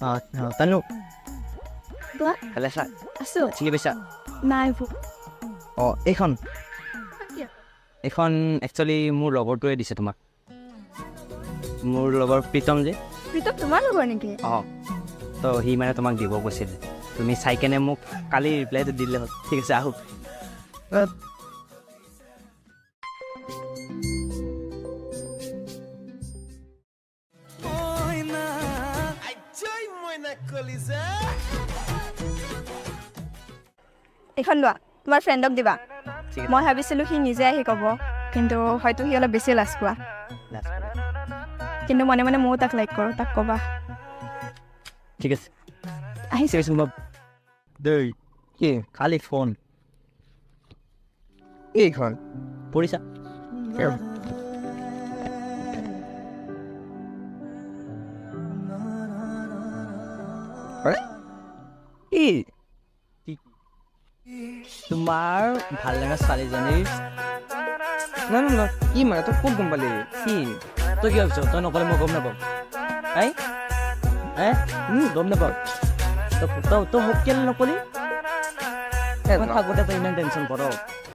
তানু কোৱা ভালে আছা আছো চিনি পাইছা নাই এইখন একচুৱেলি মোৰ লগৰটোৱে দিছে তোমাক মোৰ লগৰ প্ৰীতম যে প্ৰীতম তোমাৰ লগৰ নেকি তো সি মানে তোমাক দিব কৈছিলে তুমি চাই কেনে মোক কালি ৰিপ্লাইটো দিলে হ'ল ঠিক আছে আহোঁ এইখন লোৱা তোমাৰ ফ্ৰেণ্ডক দিবা ঠিক মই ভাবিছিলোঁ সি নিজে আহি ক'ব কিন্তু হয়তো সি অলপ বেছি লাজ পোৱা আছে কিন্তু মনে মনে ময়ো তাক লাইক কৰোঁ তাক ক'বা ঠিক আছে আহিছে দেই কি খালি ফোন এইখন পৰিছা কি তোমাৰ ভাল লগা ছোৱালীজনীৰ নাই নাই কি মানে তই ক'ত গম পালি কি তই কি ভাবিছ তই নক'লে মই গম নাপাওঁ গম নাপাওঁ তই মোক কেলৈ নকলি থাকোঁতে তই ইমান টেনশ্যন কৰ